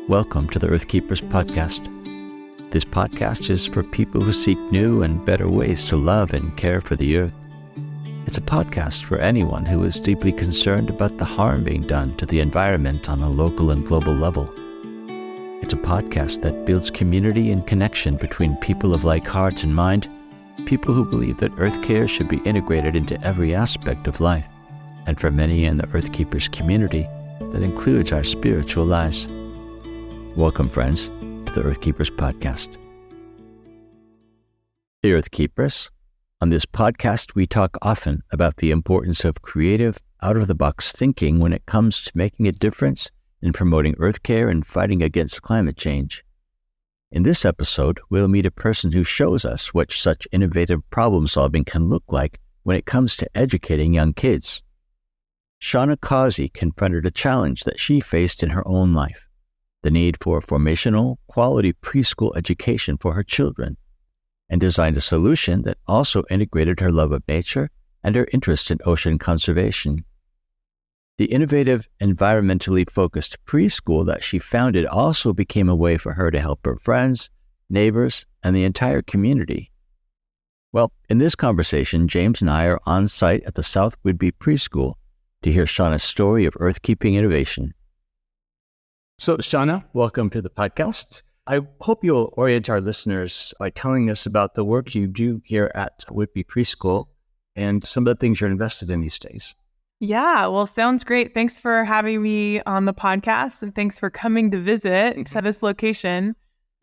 Welcome to the Earthkeepers podcast. This podcast is for people who seek new and better ways to love and care for the earth. It's a podcast for anyone who is deeply concerned about the harm being done to the environment on a local and global level. It's a podcast that builds community and connection between people of like heart and mind, people who believe that earth care should be integrated into every aspect of life, and for many in the Earthkeepers community, that includes our spiritual lives. Welcome, friends, to the Earthkeepers podcast. The Earthkeepers. On this podcast, we talk often about the importance of creative, out-of-the-box thinking when it comes to making a difference in promoting earth care and fighting against climate change. In this episode, we'll meet a person who shows us what such innovative problem-solving can look like when it comes to educating young kids. Shauna Causey confronted a challenge that she faced in her own life: the need for formational, quality preschool education for her children, and designed a solution that also integrated her love of nature and her interest in ocean conservation. The innovative, environmentally focused preschool that she founded also became a way for her to help her friends, neighbors, and the entire community. Well, in this conversation, James and I are on site at the South Whidbey Preschool to hear Shauna's story of earth-keeping innovation. So, Shauna, welcome to the podcast. I hope you'll orient our listeners by telling us about the work you do here at Whidbey Preschool and some of the things you're invested in these days. Yeah, well, sounds great. Thanks for having me on the podcast, and thanks for coming to visit to this location.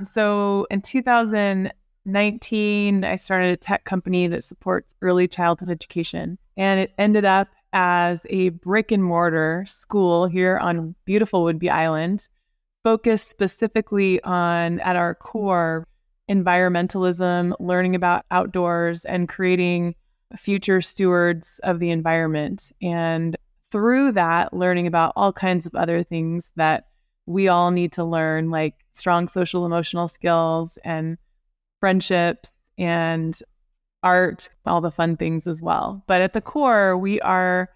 So in 2019, I started a tech company that supports early childhood education, and it ended up as a brick and mortar school here on beautiful Whidbey Island, focused specifically on, at our core, environmentalism, learning about outdoors, and creating future stewards of the environment. And through that, learning about all kinds of other things that we all need to learn, like strong social emotional skills and friendships and art, all the fun things as well. But at the core, we are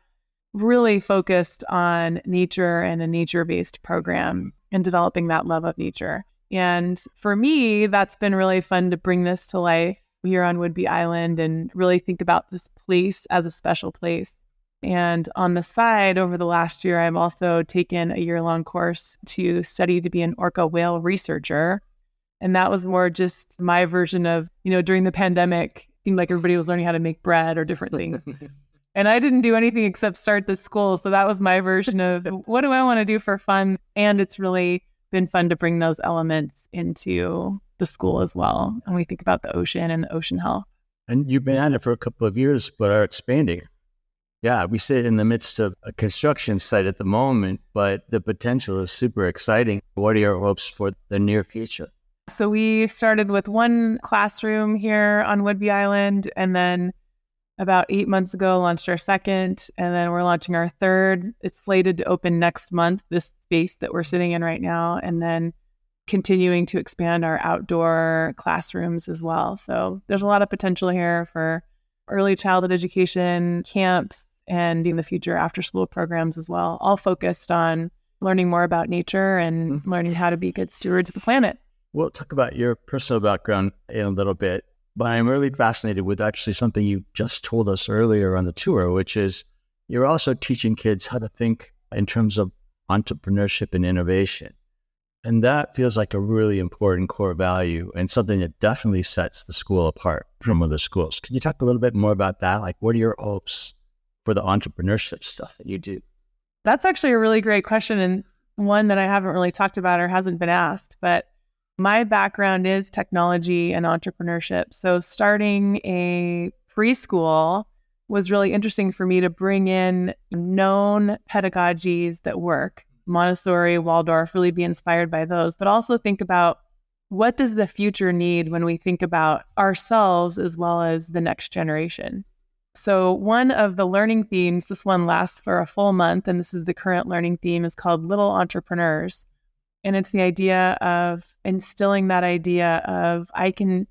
really focused on nature and a nature-based program and developing that love of nature. And for me, that's been really fun to bring this to life here on Whidbey Island and really think about this place as a special place. And on the side, over the last year, I've also taken a year-long course to study to be an orca whale researcher. And that was more just my version of, during the pandemic, it seemed like everybody was learning how to make bread or different things. And I didn't do anything except start this school. So that was my version of what do I want to do for fun? And it's really been fun to bring those elements into the school as well. And we think about the ocean and the ocean health. And you've been at it for a couple of years, but are expanding. Yeah, we sit in the midst of a construction site at the moment, but the potential is super exciting. What are your hopes for the near future? So we started with one classroom here on Whidbey Island, and then about 8 months ago launched our second, and then we're launching our third. It's slated to open next month, this space that we're sitting in right now, and then continuing to expand our outdoor classrooms as well. So there's a lot of potential here for early childhood education, camps, and in the future after-school programs as well, all focused on learning more about nature and learning how to be good stewards of the planet. We'll talk about your personal background in a little bit, but I'm really fascinated with actually something you just told us earlier on the tour, which is you're also teaching kids how to think in terms of entrepreneurship and innovation. And that feels like a really important core value and something that definitely sets the school apart from other schools. Can you talk a little bit more about that? Like, what are your hopes for the entrepreneurship stuff that you do? That's actually a really great question, and one that I haven't really talked about or hasn't been asked. But my background is technology and entrepreneurship. So starting a preschool was really interesting for me to bring in known pedagogies that work. Montessori, Waldorf, really be inspired by those, but also think about what does the future need when we think about ourselves as well as the next generation. So one of the learning themes, this one lasts for a full month, and this is the current learning theme, is called Little Entrepreneurs. And it's the idea of instilling that idea of I can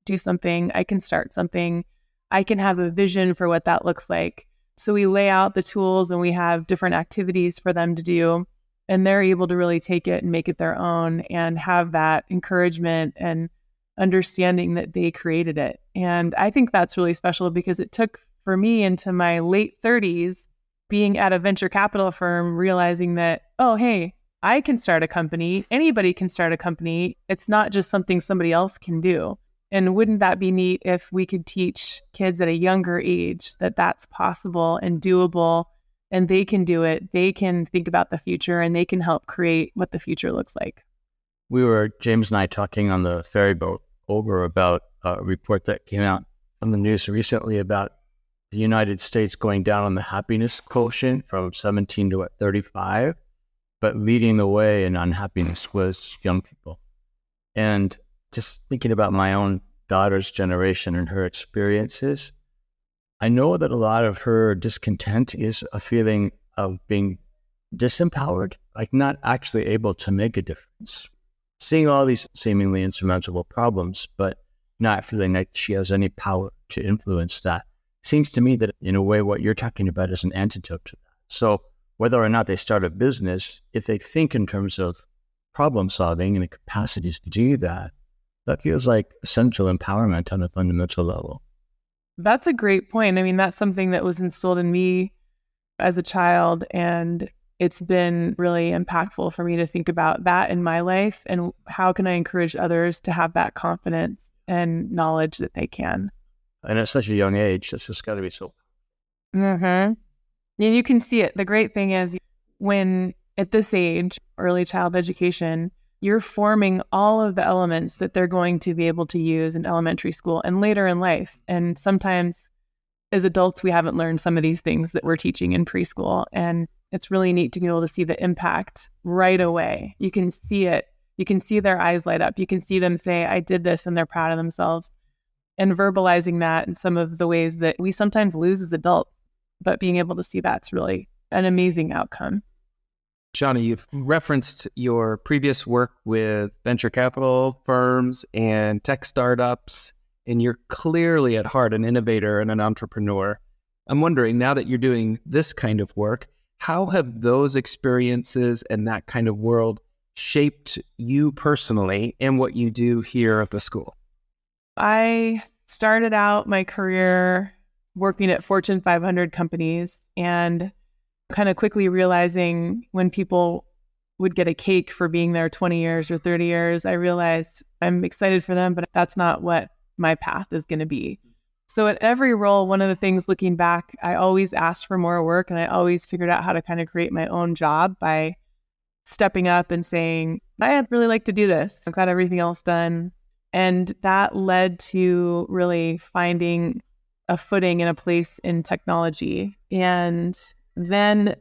do something, I can start something, I can have a vision for what that looks like. So we lay out the tools and we have different activities for them to do. and they're able to really take it and make it their own and have that encouragement and understanding that they created it. And I think that's really special because it took for me into my late 30s being at a venture capital firm, realizing that, oh, hey, I can start a company. Anybody can start a company. It's not just something somebody else can do. And wouldn't that be neat if we could teach kids at a younger age that that's possible and doable, and they can do it. They can think about the future and they can help create what the future looks like. We were, James and I, talking on the ferry boat over about a report that came out on the news recently about the United States going down on the happiness quotient from 17 to 35, but leading the way in unhappiness was young people. And just thinking about my own daughter's generation and her experiences, I know that a lot of her discontent is a feeling of being disempowered, like not actually able to make a difference. Seeing all these seemingly insurmountable problems, but not feeling like she has any power to influence that. Seems to me that, in a way, what you're talking about is an antidote to that. So whether or not they start a business, if they think in terms of problem solving and the capacities to do that, that feels like essential empowerment on a fundamental level. That's a great point. I mean, that's something that was instilled in me as a child, and it's been really impactful for me to think about that in my life and how can I encourage others to have that confidence and knowledge that they can. And at such a young age, this has got to be so. Mm-hmm. And you can see it. The great thing is when at this age, early child education, you're forming all of the elements that they're going to be able to use in elementary school and later in life. And sometimes as adults, we haven't learned some of these things that we're teaching in preschool. And it's really neat to be able to see the impact right away. You can see it. You can see their eyes light up. You can see them say, I did this, and they're proud of themselves. And verbalizing that in some of the ways that we sometimes lose as adults, but being able to see that's really an amazing outcome. Shauna, you've referenced your previous work with venture capital firms and tech startups, and you're clearly at heart an innovator and an entrepreneur. I'm wondering, now that you're doing this kind of work, how have those experiences and that kind of world shaped you personally and what you do here at the school? I started out my career working at Fortune 500 companies and kind of quickly realizing when people would get a cake for being there 20 years or 30 years, I realized I'm excited for them, but that's not what my path is going to be. So at every role, one of the things looking back, I always asked for more work, and I always figured out how to kind of create my own job by stepping up and saying, I'd really like to do this. I've got everything else done. And that led to really finding a footing and a place in technology. And then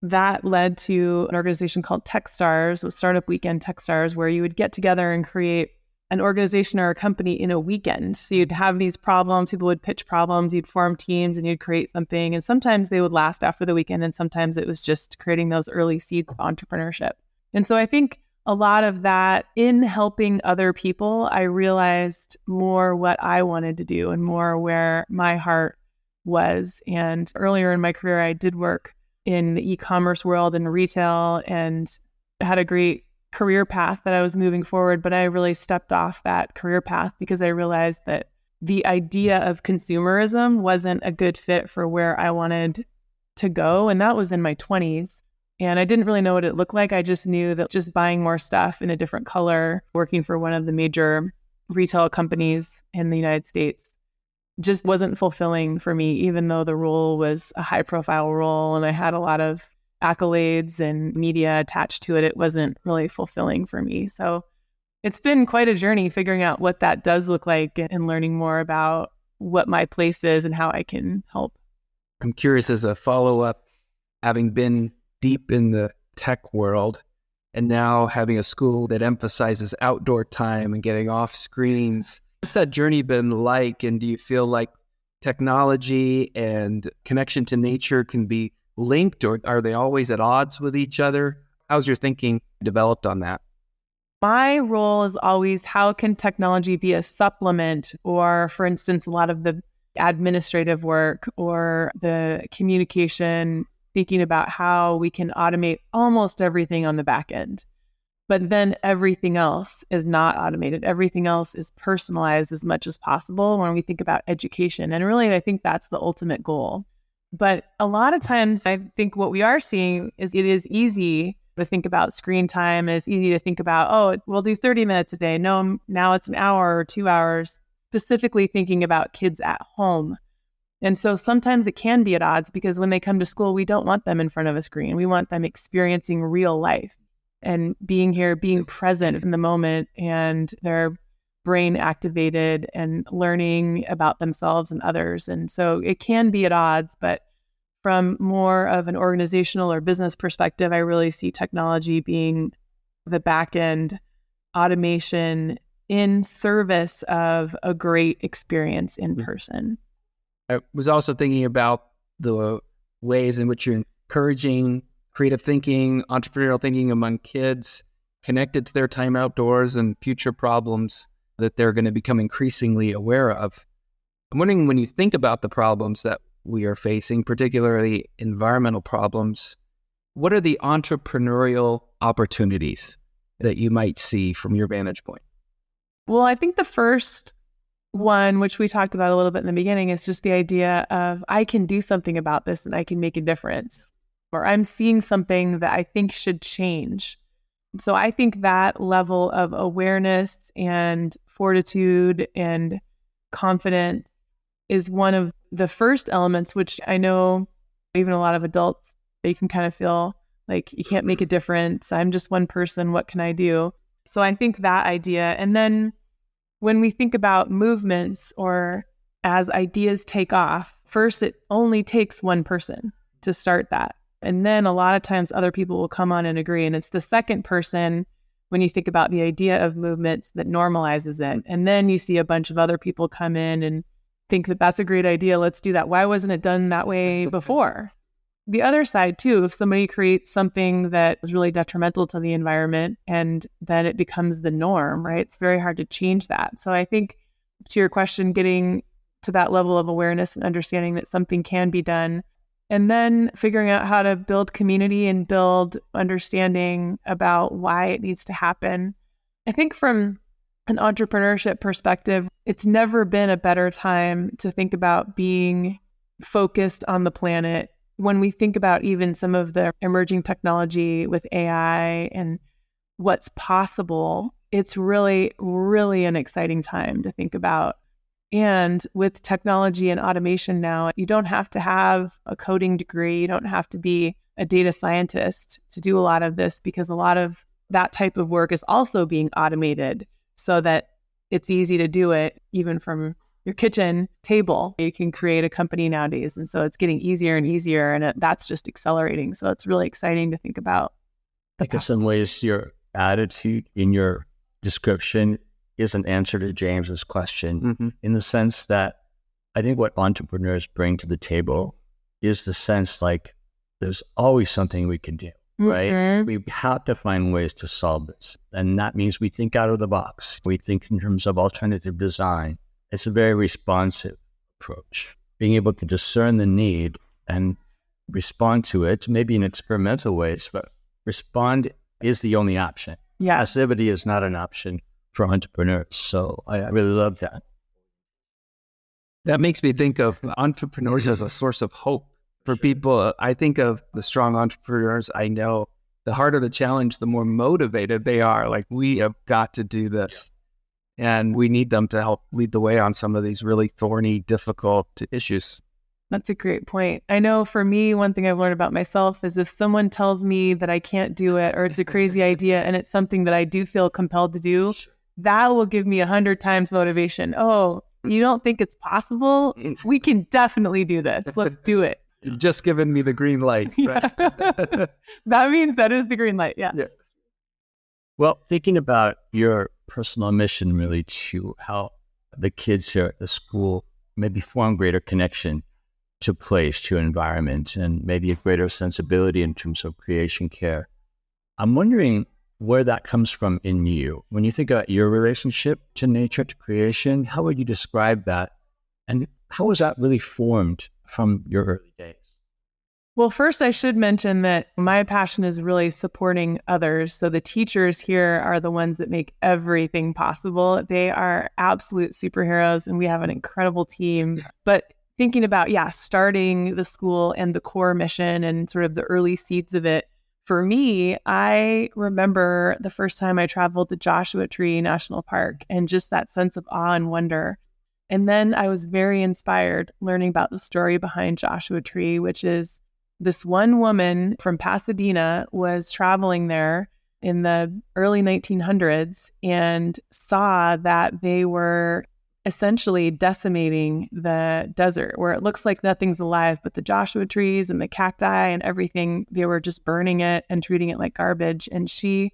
that led to an organization called Techstars, a startup weekend Techstars, where you would get together and create an organization or a company in a weekend. So you'd have these problems, people would pitch problems, you'd form teams and you'd create something. And sometimes they would last after the weekend. And sometimes it was just creating those early seeds of entrepreneurship. And so I think a lot of that in helping other people, I realized more what I wanted to do and more where my heart was. And earlier in my career, I did work in the e-commerce world and retail and had a great career path that I was moving forward, but I really stepped off that career path because I realized that the idea of consumerism wasn't a good fit for where I wanted to go. And that was in my 20s. And I didn't really know what it looked like. I just knew that just buying more stuff in a different color, working for one of the major retail companies in the United States, just wasn't fulfilling for me, even though the role was a high profile role and I had a lot of accolades and media attached to it. It wasn't really fulfilling for me. So it's been quite a journey figuring out what that does look like and learning more about what my place is and how I can help. I'm curious, as a follow-up, having been deep in the tech world and now having a school that emphasizes outdoor time and getting off screens, what's that journey been like? And do you feel like technology and connection to nature can be linked, or are they always at odds with each other? How's your thinking developed on that? My role is always, how can technology be a supplement, or for instance, a lot of the administrative work or the communication thinking about how we can automate almost everything on the back end. But then everything else is not automated. Everything else is personalized as much as possible when we think about education. And really, I think that's the ultimate goal. But a lot of times, I think what we are seeing is it is easy to think about screen time. And it's easy to think about, oh, we'll do 30 minutes a day. No, now it's an hour or 2 hours, specifically thinking about kids at home. And so sometimes it can be at odds because when they come to school, we don't want them in front of a screen. We want them experiencing real life and being here, being present in the moment, and their brain activated and learning about themselves and others. And so it can be at odds, but from more of an organizational or business perspective, I really see technology being the back end automation in service of a great experience in person. I was also thinking about the ways in which you're encouraging creative thinking, entrepreneurial thinking among kids, connected to their time outdoors and future problems that they're going to become increasingly aware of. I'm wondering, when you think about the problems that we are facing, particularly environmental problems, what are the entrepreneurial opportunities that you might see from your vantage point? Well, I think the first one, which we talked about a little bit in the beginning, is just the idea of I can do something about this and I can make a difference, or I'm seeing something that I think should change. So I think that level of awareness and fortitude and confidence is one of the first elements, which I know even a lot of adults, they can kind of feel like you can't make a difference. I'm just one person. What can I do? So I think that idea. And then when we think about movements or as ideas take off, first, it only takes one person to start that. And then a lot of times other people will come on and agree. And it's the second person, when you think about the idea of movements, that normalizes it. And then you see a bunch of other people come in and think that that's a great idea. Let's do that. Why wasn't it done that way before? The other side too, if somebody creates something that is really detrimental to the environment and then it becomes the norm, right? It's very hard to change that. So I think, to your question, getting to that level of awareness and understanding that something can be done, and then figuring out how to build community and build understanding about why it needs to happen. I think from an entrepreneurship perspective, it's never been a better time to think about being focused on the planet. When we think about even some of the emerging technology with AI and what's possible, it's really, really an exciting time to think about. And with technology and automation now, you don't have to have a coding degree. You don't have to be a data scientist to do a lot of this, because a lot of that type of work is also being automated so that it's easy to do it even from your kitchen table. You can create a company nowadays. And so it's getting easier and easier, and that's just accelerating. So it's really exciting to think about. I think in some ways your attitude in your description is an answer to James's question, in the sense that I think what entrepreneurs bring to the table is the sense like there's always something we can do, right? We have to find ways to solve this. And that means we think out of the box. We think in terms of alternative design. It's a very responsive approach. Being able to discern the need and respond to it, maybe in experimental ways, but respond is the only option. Yeah. Passivity is not an option for entrepreneurs. So I really love that. That makes me think of entrepreneurs as a source of hope for people. I think of the strong entrepreneurs I know. The harder the challenge, the more motivated they are. Like, we have got to do this. Yeah. And we need them to help lead the way on some of these really thorny, difficult issues. That's a great point. I know for me, one thing I've learned about myself is if someone tells me that I can't do it, or it's a crazy idea and it's something that I do feel compelled to do, that will give me 100 times motivation. Oh, you don't think it's possible? We can definitely do this. Let's do it. You've just given me the green light. Right? That means that is the green light. Yeah. Well, thinking about your personal mission really to how the kids here at the school maybe form greater connection to place, to environment, and maybe a greater sensibility in terms of creation care. I'm wondering where that comes from in you. When you think about your relationship to nature, to creation, how would you describe that? And how was that really formed from your early days? Well, first, I should mention that my passion is really supporting others. So the teachers here are the ones that make everything possible. They are absolute superheroes, and we have an incredible team. But thinking about, starting the school and the core mission and sort of the early seeds of it, for me, I remember the first time I traveled to Joshua Tree National Park and just that sense of awe and wonder. And then I was very inspired learning about the story behind Joshua Tree, which is this one woman from Pasadena was traveling there in the early 1900s and saw that they were essentially decimating the desert where it looks like nothing's alive, but the Joshua trees and the cacti and everything, they were just burning it and treating it like garbage. And she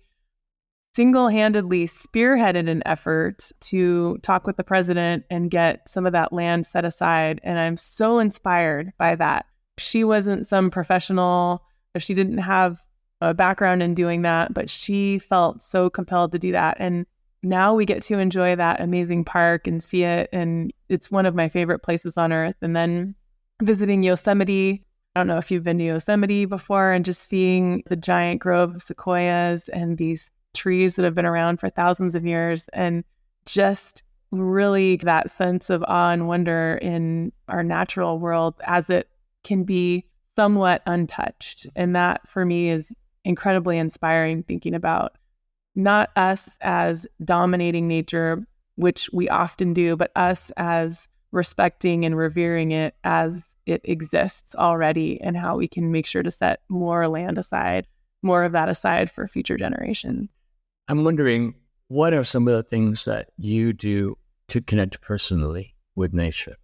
single-handedly spearheaded an effort to talk with the president and get some of that land set aside. And I'm so inspired by that. She wasn't some professional, she didn't have a background in doing that, but she felt so compelled to do that. And now we get to enjoy that amazing park and see it. And it's one of my favorite places on earth. And then visiting Yosemite, I don't know if you've been to Yosemite before, and just seeing the giant grove of sequoias and these trees that have been around for thousands of years, and just really that sense of awe and wonder in our natural world as it can be somewhat untouched. And that for me is incredibly inspiring, thinking about not us as dominating nature, which we often do, but us as respecting and revering it as it exists already, and how we can make sure to set more land aside, more of that aside for future generations. I'm wondering, what are some of the things that you do to connect personally with nature?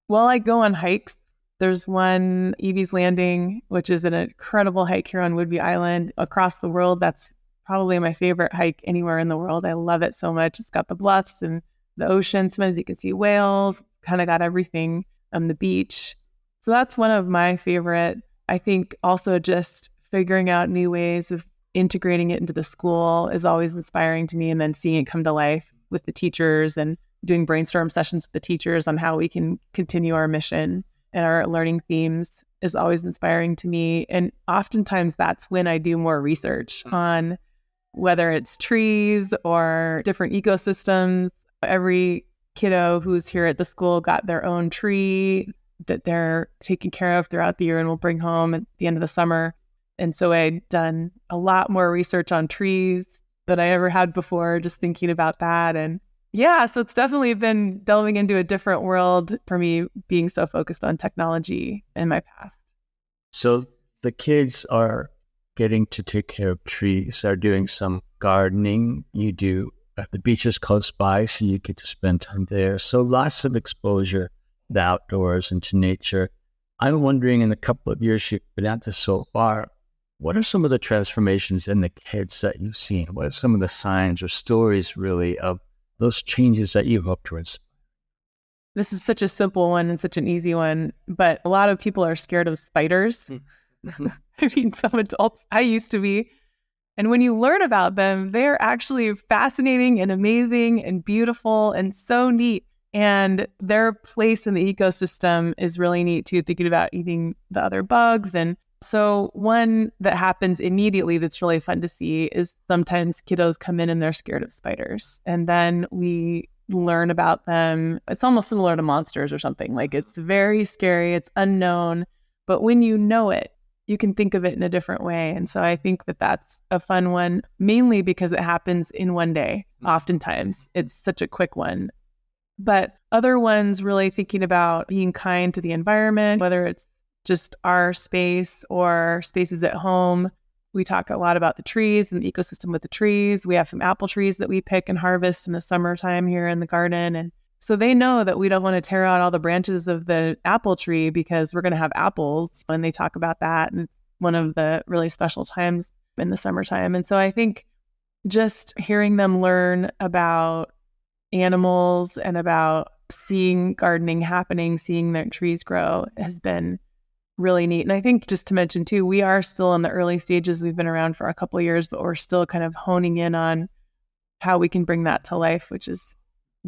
Well, I go on hikes. There's one, Evie's Landing, which is an incredible hike here on Whidbey Island. Across the world, that's probably my favorite hike anywhere in the world. I love it so much. It's got the bluffs and the ocean. Sometimes you can see whales. It's kind of got everything on the beach. So that's one of my favorite. I think also just figuring out new ways of integrating it into the school is always inspiring to me. And then seeing it come to life with the teachers and doing brainstorm sessions with the teachers on how we can continue our mission and our learning themes is always inspiring to me. And oftentimes that's when I do more research on whether it's trees or different ecosystems. Every kiddo who's here at the school got their own tree that they're taking care of throughout the year and will bring home at the end of the summer. And so I'd done a lot more research on trees than I ever had before, just thinking about that. And so it's definitely been delving into a different world for me, being so focused on technology in my past. So the kids are getting to take care of trees, are doing some gardening. You do the beach is close by, so you get to spend time there. So lots of exposure to the outdoors and to nature. I'm wondering, in the couple of years you've been at this so far, what are some of the transformations in the kids that you've seen? What are some of the signs or stories really of those changes that you hope to inspire? This is such a simple one and such an easy one, but a lot of people are scared of spiders. I mean, some adults, I used to be. And when you learn about them, they're actually fascinating and amazing and beautiful and so neat. And their place in the ecosystem is really neat too, thinking about eating the other bugs. And so one that happens immediately that's really fun to see is sometimes kiddos come in and they're scared of spiders. And then we learn about them. It's almost similar to monsters or something. Like, it's very scary, it's unknown. But when you know it, you can think of it in a different way. And so I think that that's a fun one, mainly because it happens in one day. Oftentimes, it's such a quick one. But other ones really thinking about being kind to the environment, whether it's just our space or spaces at home. We talk a lot about the trees and the ecosystem with the trees. We have some apple trees that we pick and harvest in the summertime here in the garden. And so they know that we don't want to tear out all the branches of the apple tree because we're going to have apples. And they talk about that. And it's one of the really special times in the summertime. And so I think just hearing them learn about animals and about seeing gardening happening, seeing their trees grow has been really neat. And I think just to mention too, we are still in the early stages. We've been around for a couple of years, but we're still kind of honing in on how we can bring that to life, which has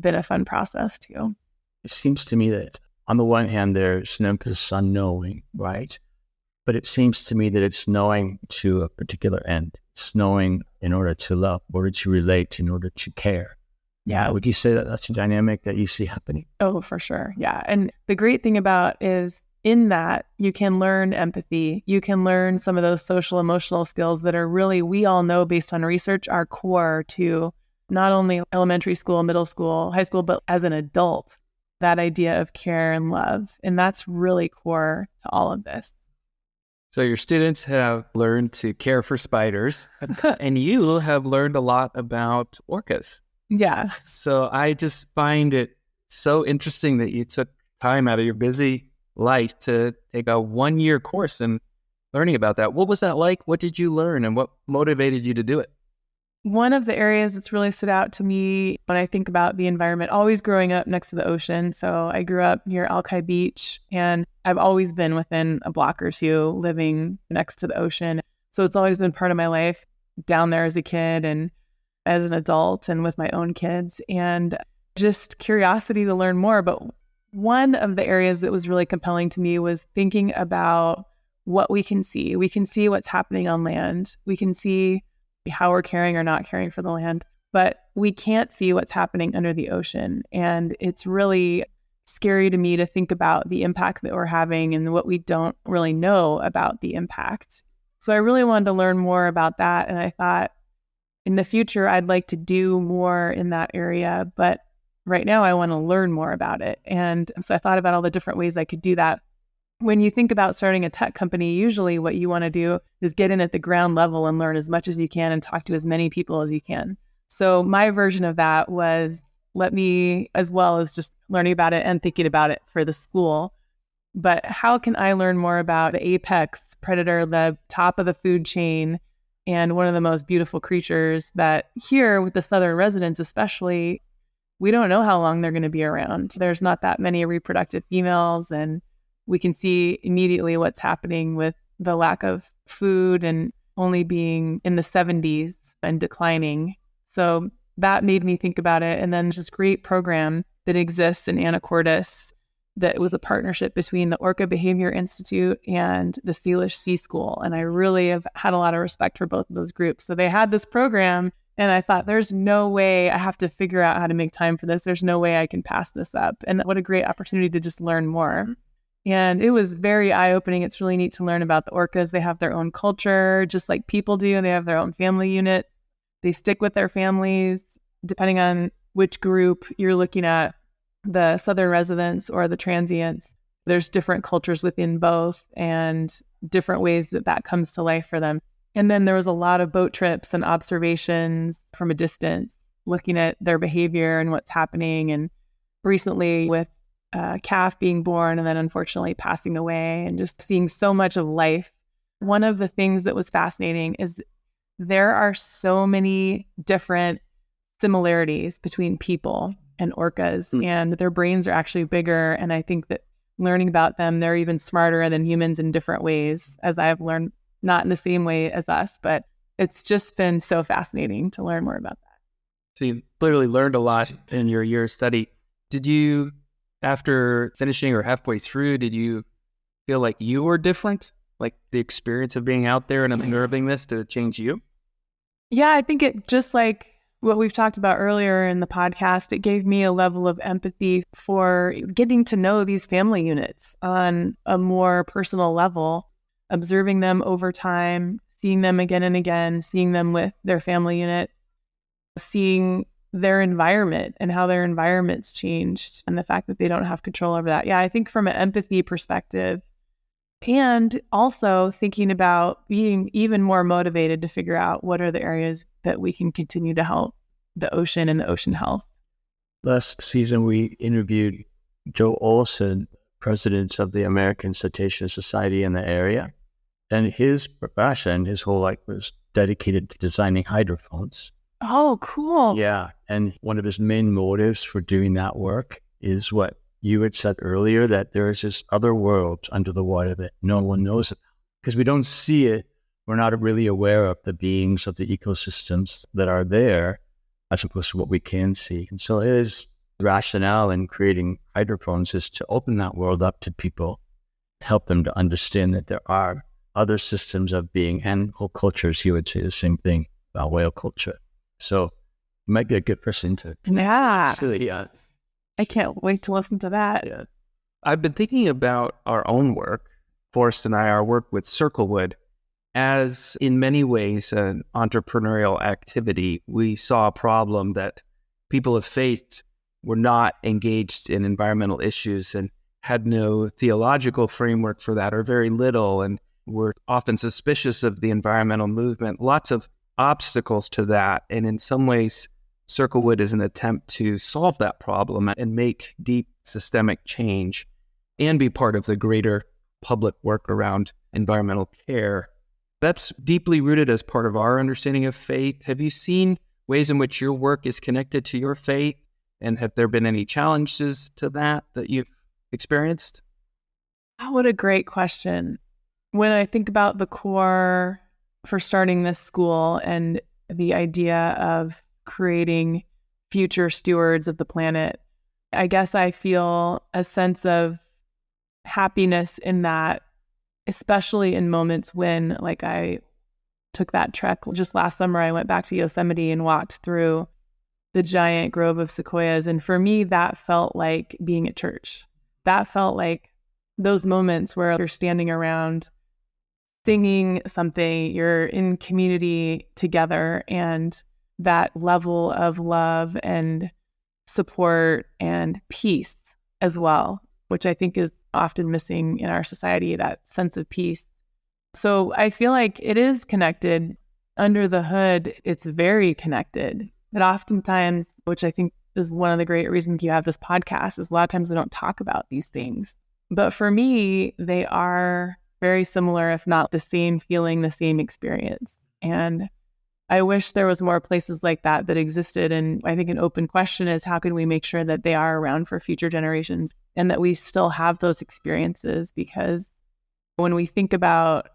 been a fun process too. It seems to me that on the one hand, there's an emphasis on knowing, right? But it seems to me that it's knowing to a particular end. It's knowing in order to love, in order to relate, in order to care. Yeah. Would you say that that's a dynamic that you see happening? Oh, for sure. Yeah. And the great thing about is in that you can learn empathy. You can learn some of those social emotional skills that are really, we all know based on research, are core to not only elementary school, middle school, high school, but as an adult, that idea of care and love. And that's really core to all of this. So your students have learned to care for spiders and you have learned a lot about orcas. Yeah. So I just find it so interesting that you took time out of your busy life to take a 1-year course in learning about that. What was that like? What did you learn and what motivated you to do it? One of the areas that's really stood out to me when I think about the environment, always growing up next to the ocean. So I grew up near Alki Beach and I've always been within a block or two living next to the ocean. So it's always been part of my life down there as a kid and as an adult and with my own kids, and just curiosity to learn more. But one of the areas that was really compelling to me was thinking about what we can see. We can see what's happening on land. We can see how we're caring or not caring for the land, but we can't see what's happening under the ocean. And it's really scary to me to think about the impact that we're having and what we don't really know about the impact. So I really wanted to learn more about that. And I thought, in the future, I'd like to do more in that area, but right now I want to learn more about it. And so I thought about all the different ways I could do that. When you think about starting a tech company, usually what you want to do is get in at the ground level and learn as much as you can and talk to as many people as you can. So my version of that was, let me, as well as just learning about it and thinking about it for the school, but how can I learn more about the apex predator, the top of the food chain, and one of the most beautiful creatures that here with the southern residents especially, we don't know how long they're going to be around. There's not that many reproductive females, and we can see immediately what's happening with the lack of food and only being in the 70s and declining. So that made me think about it. And then there's this great program that exists in Anacortes that was a partnership between the Orca Behavior Institute and the Sealish Sea School. And I really have had a lot of respect for both of those groups. So they had this program and I thought, there's no way I have to figure out how to make time for this. There's no way I can pass this up. And what a great opportunity to just learn more. And it was very eye-opening. It's really neat to learn about the orcas. They have their own culture, just like people do. They have their own family units. They stick with their families, depending on which group you're looking at, the southern residents or the transients. There's different cultures within both and different ways that that comes to life for them. And then there was a lot of boat trips and observations from a distance, looking at their behavior and what's happening. And recently with a calf being born and then unfortunately passing away and just seeing so much of life. One of the things that was fascinating is there are so many different similarities between people and orcas, and their brains are actually bigger. And I think that learning about them, they're even smarter than humans in different ways, as I've learned, not in the same way as us, but it's just been so fascinating to learn more about that. So you've literally learned a lot in your year of study. Did you, after finishing or halfway through, did you feel like you were different? Like the experience of being out there and observing this to change you? Yeah, I think it, just like what we've talked about earlier in the podcast, it gave me a level of empathy for getting to know these family units on a more personal level, observing them over time, seeing them again and again, seeing them with their family units, seeing their environment and how their environment's changed and the fact that they don't have control over that. Yeah, I think from an empathy perspective, and also thinking about being even more motivated to figure out what are the areas that we can continue to help the ocean and the ocean health. Last season, we interviewed Joe Olson, president of the American Cetacean Society in the area. And his profession, his whole life was dedicated to designing hydrophones. Oh, cool. Yeah. And one of his main motives for doing that work is what you had said earlier, that there is this other world under the water that no one knows about. Because we don't see it, we're not really aware of the beings of the ecosystems that are there, as opposed to what we can see. And so his rationale in creating hydrophones is to open that world up to people, help them to understand that there are other systems of being, animal cultures, you would say the same thing about whale culture. So you might be a good person to actually, I can't wait to listen to that. yeah. I've been thinking about our own work, Forrest and I, our work with Circlewood, as in many ways an entrepreneurial activity. We saw a problem that people of faith were not engaged in environmental issues and had no theological framework for that, or very little, and were often suspicious of the environmental movement. Lots of obstacles to that. And in some ways, Circlewood is an attempt to solve that problem and make deep systemic change and be part of the greater public work around environmental care. That's deeply rooted as part of our understanding of faith. Have you seen ways in which your work is connected to your faith? And have there been any challenges to that you've experienced? Oh, what a great question. When I think about the core for starting this school and the idea of creating future stewards of the planet, I guess I feel a sense of happiness in that, especially in moments when, like, I took that trek just last summer. I went back to Yosemite and walked through the giant grove of sequoias. And for me, that felt like being at church. That felt like those moments where you're standing around singing something, you're in community together, and that level of love and support and peace as well, which I think is often missing in our society, that sense of peace. So I feel like it is connected. Under the hood, it's very connected. But oftentimes, which I think is one of the great reasons you have this podcast, is a lot of times we don't talk about these things. But for me, they are very similar, if not the same feeling, the same experience. And I wish there was more places like that existed. And I think an open question is, how can we make sure that they are around for future generations and that we still have those experiences? Because when we think about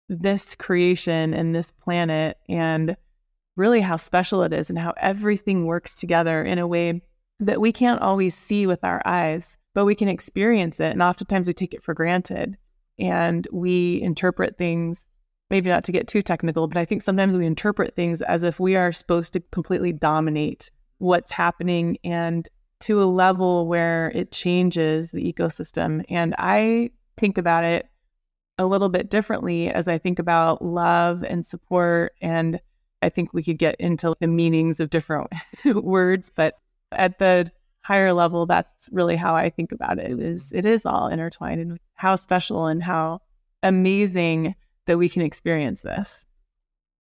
this creation and this planet and really how special it is and how everything works together in a way that we can't always see with our eyes, but we can experience it. And oftentimes we take it for granted and we interpret things, maybe not to get too technical, but I think sometimes we interpret things as if we are supposed to completely dominate what's happening and to a level where it changes the ecosystem. And I think about it a little bit differently as I think about love and support. And I think we could get into the meanings of different words, but at the higher level, that's really how I think about it. It is all intertwined, and how special and how amazing that we can experience this.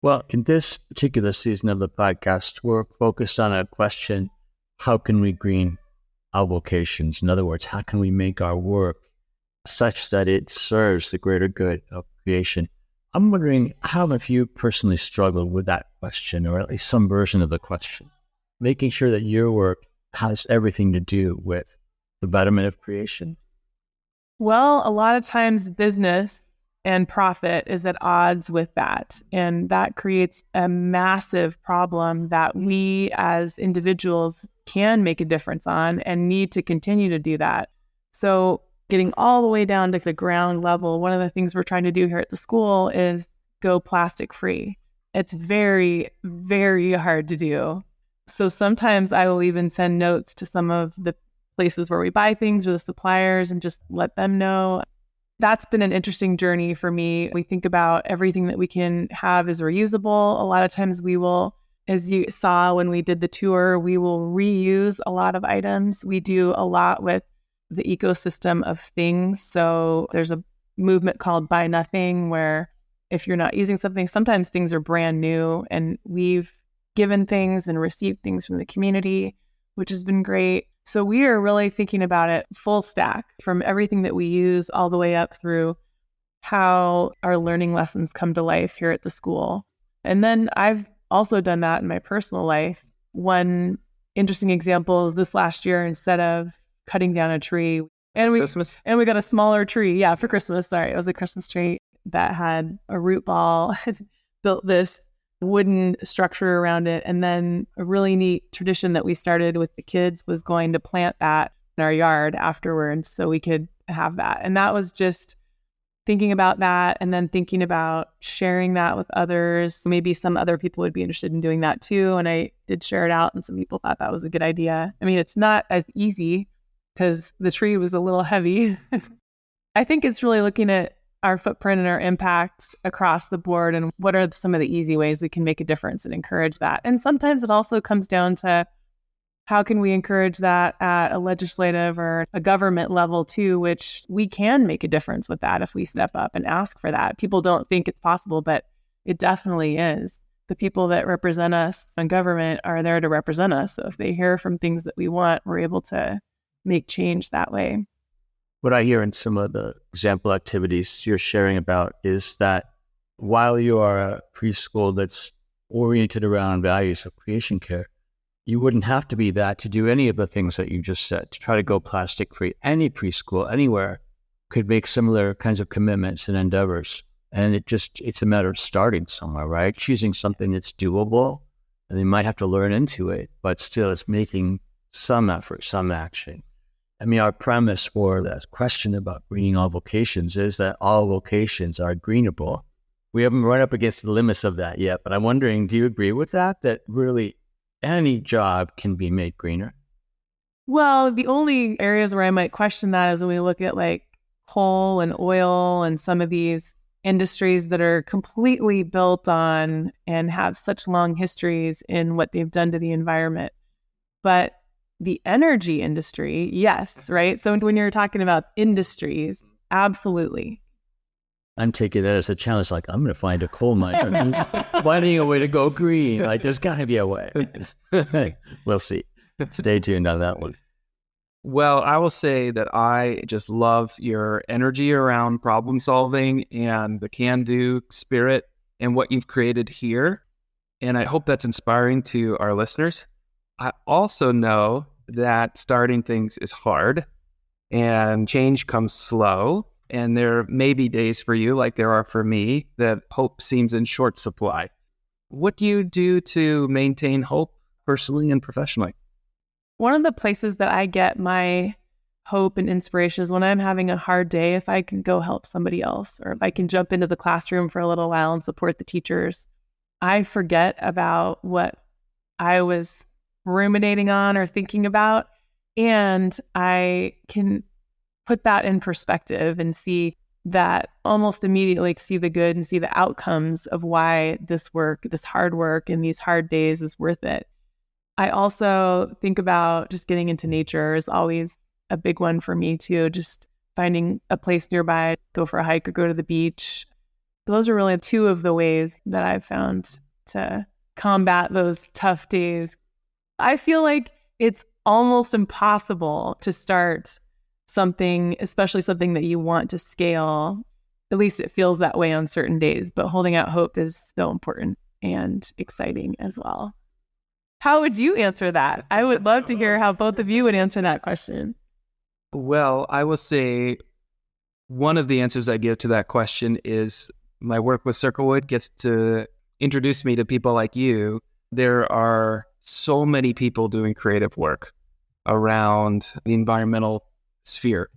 Well, in this particular season of the podcast, we're focused on a question: how can we green our vocations? In other words, how can we make our work such that it serves the greater good of creation? I'm wondering, how have you personally struggled with that question, or at least some version of the question, making sure that your work has everything to do with the betterment of creation? Well, a lot of times business and profit is at odds with that. And that creates a massive problem that we as individuals can make a difference on and need to continue to do that. So getting all the way down to the ground level, one of the things we're trying to do here at the school is go plastic free. It's very, very hard to do. So sometimes I will even send notes to some of the places where we buy things or the suppliers and just let them know. That's been an interesting journey for me. We think about everything that we can have is reusable. A lot of times we will, as you saw when we did the tour, we will reuse a lot of items. We do a lot with the ecosystem of things. So there's a movement called Buy Nothing, where if you're not using something, sometimes things are brand new, and we've given things and received things from the community, which has been great. So we are really thinking about it full stack, from everything that we use all the way up through how our learning lessons come to life here at the school. And then I've also done that in my personal life. One interesting example is this last year, instead of cutting down a tree, and we got a smaller tree. Yeah, for Christmas. Sorry, it was a Christmas tree that had a root ball, built this wooden structure around it. And then a really neat tradition that we started with the kids was going to plant that in our yard afterwards so we could have that. And that was just thinking about that and then thinking about sharing that with others. Maybe some other people would be interested in doing that too. And I did share it out and some people thought that was a good idea. I mean, it's not as easy because the tree was a little heavy. I think it's really looking at our footprint and our impact across the board and what are some of the easy ways we can make a difference and encourage that. And sometimes it also comes down to how can we encourage that at a legislative or a government level too, which we can make a difference with that if we step up and ask for that. People don't think it's possible, but it definitely is. The people that represent us in government are there to represent us. So if they hear from things that we want, we're able to make change that way. What I hear in some of the example activities you're sharing about is that while you are a preschool that's oriented around values of creation care, you wouldn't have to be that to do any of the things that you just said, to try to go plastic free. Any preschool, anywhere, could make similar kinds of commitments and endeavors. And it's a matter of starting somewhere, right? Choosing something that's doable, and they might have to learn into it, but still it's making some effort, some action. I mean, our premise for that question about greening all vocations is that all vocations are greenable. We haven't run up against the limits of that yet, but I'm wondering, do you agree with that? That really any job can be made greener? Well, the only areas where I might question that is when we look at like coal and oil and some of these industries that are completely built on and have such long histories in what they've done to the environment. But the energy industry, yes, right? So when you're talking about industries, absolutely. I'm taking that as a challenge, like, I'm going to find a coal mine. Finding a way to go green. Like, there's got to be a way. We'll see. Stay tuned on that one. Well, I will say that I just love your energy around problem solving and the can-do spirit and what you've created here. And I hope that's inspiring to our listeners. I also know that starting things is hard and change comes slow. And there may be days for you, like there are for me, that hope seems in short supply. What do you do to maintain hope personally and professionally? One of the places that I get my hope and inspiration is when I'm having a hard day, if I can go help somebody else, or if I can jump into the classroom for a little while and support the teachers. I forget about what I was ruminating on or thinking about, and I can put that in perspective and see that almost immediately, see the good and see the outcomes of why this work, this hard work and these hard days is worth it. I also think about just getting into nature is always a big one for me too. Just finding a place nearby, go for a hike or go to the beach. Those are really two of the ways that I've found to combat those tough days. I feel like it's almost impossible to start something, especially something that you want to scale. At least it feels that way on certain days, but holding out hope is so important and exciting as well. How would you answer that? I would love to hear how both of you would answer that question. Well, I will say one of the answers I give to that question is my work with Circlewood gets to introduce me to people like you. There are so many people doing creative work around the environmental sphere.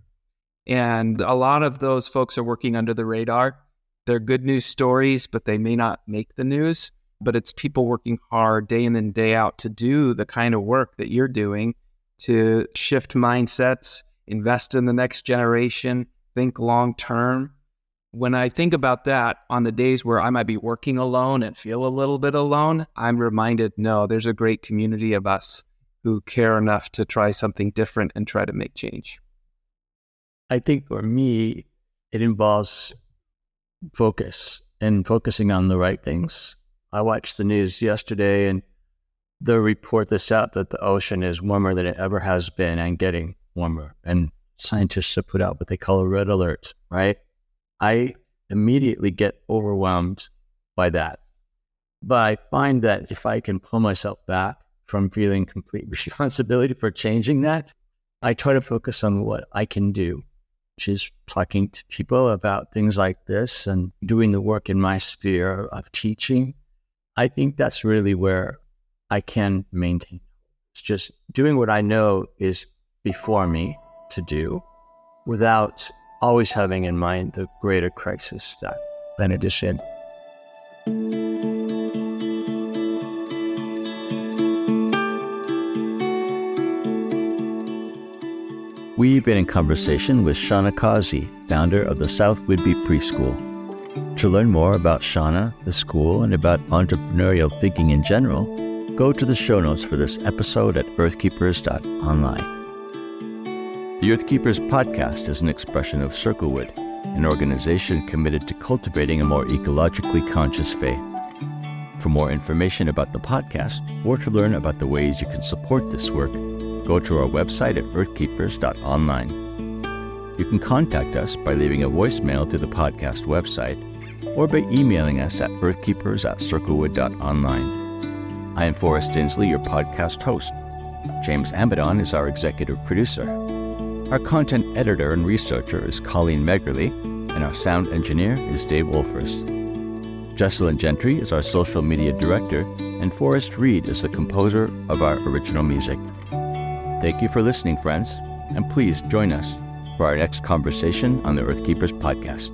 And a lot of those folks are working under the radar. They're good news stories, but they may not make the news. But it's people working hard day in and day out to do the kind of work that you're doing, to shift mindsets, invest in the next generation, think long term. When I think about that on the days where I might be working alone and feel a little bit alone, I'm reminded, no, there's a great community of us who care enough to try something different and try to make change. I think for me, it involves focus and focusing on the right things. I watched the news yesterday and the report that's out that the ocean is warmer than it ever has been and getting warmer. And scientists have put out what they call a red alert, right? I immediately get overwhelmed by that. But I find that if I can pull myself back from feeling complete responsibility for changing that, I try to focus on what I can do, which is talking to people about things like this and doing the work in my sphere of teaching. I think that's really where I can maintain. It's just doing what I know is before me to do without always having in mind the greater crisis that planet is in. We've been in conversation with Shauna Causey, founder of the South Whidbey Preschool. To learn more about Shauna, the school, and about entrepreneurial thinking in general, go to the show notes for this episode at earthkeepers.online. The Earthkeepers podcast is an expression of Circlewood, an organization committed to cultivating a more ecologically conscious faith. For more information about the podcast, or to learn about the ways you can support this work, go to our website at earthkeepers.online. You can contact us by leaving a voicemail through the podcast website, or by emailing us at earthkeepers@circlewood.online. I am Forrest Tinsley, your podcast host. James Amidon is our executive producer. Our content editor and researcher is Colleen Meggerly, and our sound engineer is Dave Wolfers. Jesselyn Gentry is our social media director, and Forrest Reed is the composer of our original music. Thank you for listening, friends, and please join us for our next conversation on the Earthkeepers podcast.